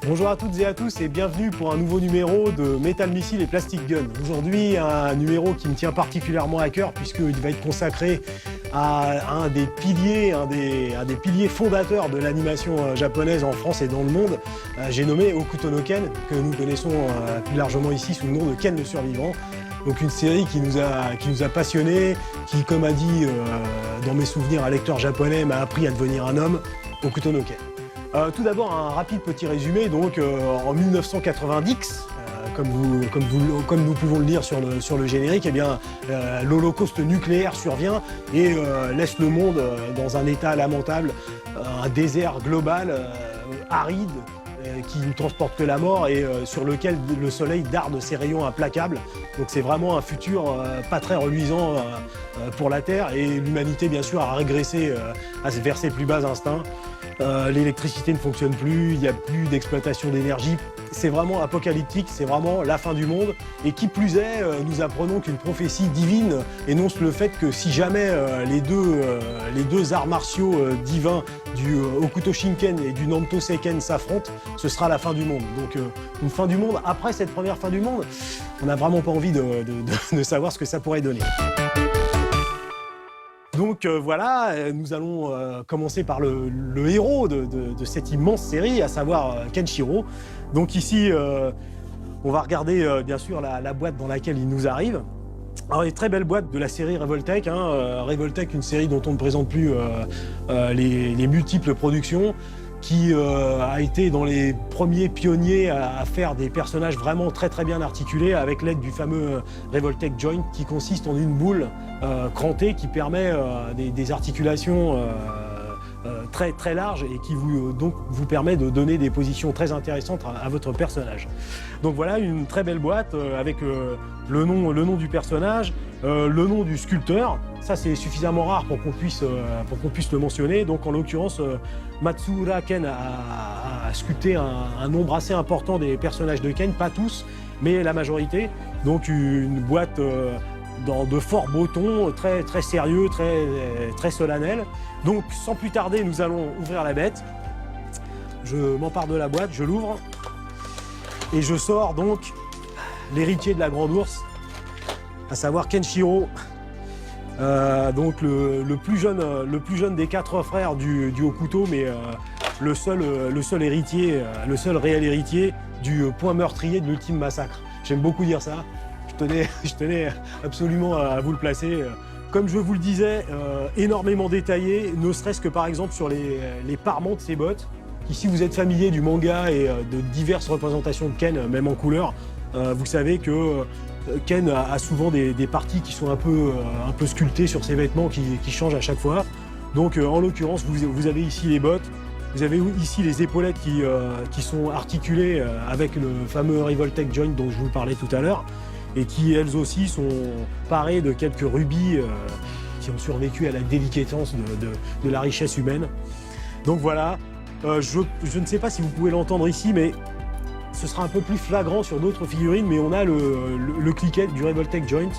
Bonjour à toutes et à tous et bienvenue pour un nouveau numéro de Metal Missile et Plastic Gun. Aujourd'hui, un numéro qui me tient particulièrement à cœur puisqu'il va être consacré à un des piliers fondateurs de l'animation japonaise en France et dans le monde. J'ai nommé Hokuto no Ken, que nous connaissons plus largement ici sous le nom de Ken le Survivant. Donc une série qui nous a passionnés, qui, comme a dit dans mes souvenirs un lecteur japonais, m'a appris à devenir un homme, Hokuto no Ken. Tout d'abord, un rapide petit résumé. Donc, en 1990, comme nous pouvons le lire sur le générique, eh bien, l'holocauste nucléaire survient et laisse le monde dans un état lamentable, un désert global, aride, qui ne transporte que la mort et sur lequel le soleil darde ses rayons implacables. Donc c'est vraiment un futur pas très reluisant pour la Terre et l'humanité bien sûr a régressé vers ses plus bas instincts. L'électricité ne fonctionne plus, il n'y a plus d'exploitation d'énergie. C'est vraiment apocalyptique, c'est vraiment la fin du monde. Et qui plus est, nous apprenons qu'une prophétie divine énonce le fait que si jamais les deux arts martiaux divins du Hokuto Shinken et du Nanto Seiken s'affrontent, ce sera la fin du monde. Donc une fin du monde après cette première fin du monde, on n'a vraiment pas envie de savoir ce que ça pourrait donner. Donc voilà, nous allons commencer par le héros de cette immense série, à savoir Kenshiro. Donc ici, on va regarder bien sûr la boîte dans laquelle il nous arrive. Alors, une très belle boîte de la série Revoltech. Revoltech, une série dont on ne présente plus les multiples productions, qui a été dans les premiers pionniers à faire des personnages vraiment très très bien articulés avec l'aide du fameux Revoltech Joint qui consiste en une boule crantée qui permet des articulations très très larges et qui vous permet de donner des positions très intéressantes à votre personnage. Donc voilà une très belle boîte avec le nom du personnage, le nom du sculpteur. Ça c'est suffisamment rare pour qu'on puisse le mentionner. Donc en l'occurrence Matsuura Ken a sculpté un nombre assez important des personnages de Ken, pas tous, mais la majorité. Donc une boîte de fort beau ton, très, très sérieux, très solennel. Donc sans plus tarder, nous allons ouvrir la bête. Je m'empare de la boîte, je l'ouvre et je sors donc l'héritier de la Grande Ourse, à savoir Kenshiro. Donc le plus jeune des 4 frères du Hokuto, mais le seul héritier, le seul réel héritier du point meurtrier de l'ultime massacre. J'aime beaucoup dire ça. Je tenais absolument à vous le placer. Comme je vous le disais, énormément détaillé, ne serait-ce que par exemple sur les parements de ses bottes, qui si vous êtes familier du manga et de diverses représentations de Ken, même en couleur, vous savez que Ken a souvent des parties qui sont un peu sculptées sur ses vêtements qui changent à chaque fois. Donc en l'occurrence, vous avez ici les bottes, vous avez ici les épaulettes qui sont articulées avec le fameux Revoltech Joint dont je vous parlais tout à l'heure, et qui elles aussi sont parées de quelques rubis qui ont survécu à la délicatesse de la richesse humaine. Donc voilà, je ne sais pas si vous pouvez l'entendre ici, mais ce sera un peu plus flagrant sur d'autres figurines, mais on a le cliquet du Revoltech Joint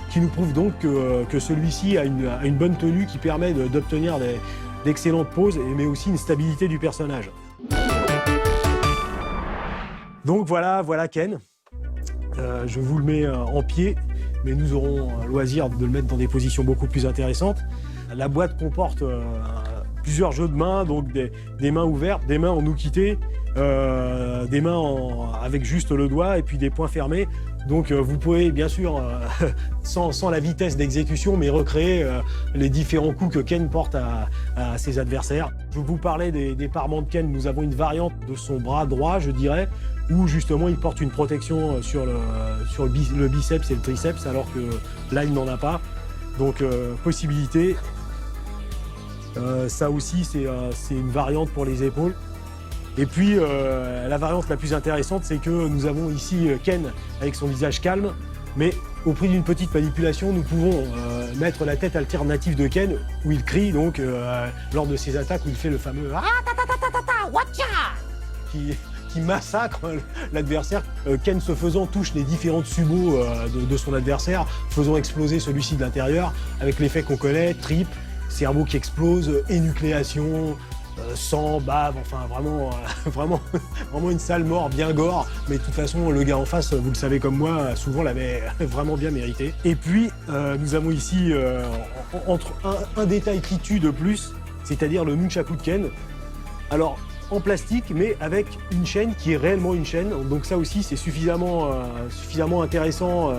qui nous prouve donc que celui-ci a une bonne tenue qui permet d'obtenir d'excellentes poses, mais aussi une stabilité du personnage. Donc voilà Ken. Je vous le mets en pied, mais nous aurons loisir de le mettre dans des positions beaucoup plus intéressantes. La boîte comporte plusieurs jeux de mains, donc des mains ouvertes, des mains en nous-quitté, des mains avec juste le doigt et puis des poings fermés. Donc vous pouvez bien sûr, sans la vitesse d'exécution, mais recréer les différents coups que Ken porte à ses adversaires. Je vous parlais des parements de Ken, nous avons une variante de son bras droit, je dirais, où justement il porte une protection sur le biceps et le triceps, alors que là il n'en a pas. Donc possibilité. Ça aussi c'est une variante pour les épaules. Et puis la variante la plus intéressante, c'est que nous avons ici Ken avec son visage calme, mais au prix d'une petite manipulation, nous pouvons mettre la tête alternative de Ken où il crie donc lors de ses attaques où il fait le fameux ah ta ta ta ta ta watcha qui massacre l'adversaire. Ken, ce faisant, touche les différentes subos de son adversaire, faisant exploser celui-ci de l'intérieur avec l'effet qu'on connaît, tripes, cerveau qui explose, énucléation, sang, bave, enfin vraiment, vraiment une sale mort bien gore. Mais de toute façon, le gars en face, vous le savez comme moi, souvent l'avait vraiment bien mérité. Et puis, nous avons ici entre un détail qui tue de plus, c'est-à-dire le nunchaku de Ken. Alors, en plastique, mais avec une chaîne qui est réellement une chaîne. Donc ça aussi, c'est suffisamment intéressant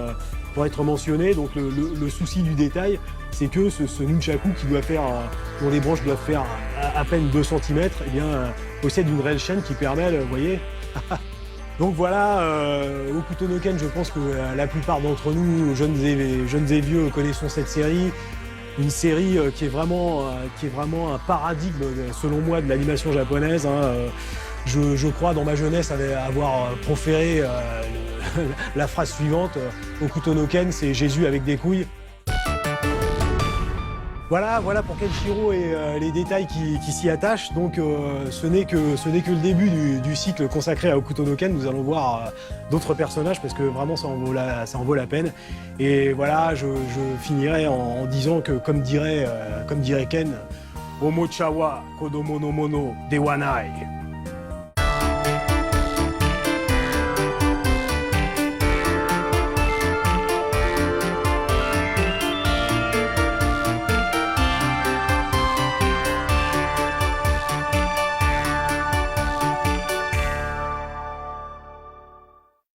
pour être mentionné. Donc le souci du détail, c'est que ce nunchaku qui doit faire, dont les branches doivent faire à peine 2 cm, eh bien, possède une réelle chaîne qui permet, vous voyez. Donc voilà, Hokuto no Ken, je pense que la plupart d'entre nous, jeunes et vieux, connaissons cette série. Une série qui est vraiment un paradigme, selon moi, de l'animation japonaise. Je crois, dans ma jeunesse, avoir proféré la phrase suivante, Hokuto no Ken, c'est Jésus avec des couilles. Voilà pour Kenshiro et les détails qui s'y attachent. Donc ce n'est que le début du cycle consacré à Hokuto no Ken. Nous allons voir d'autres personnages parce que vraiment ça en vaut la peine. Et voilà, je finirai en disant que comme dirait Ken, Omocha wa kodomo no mono de wa nai.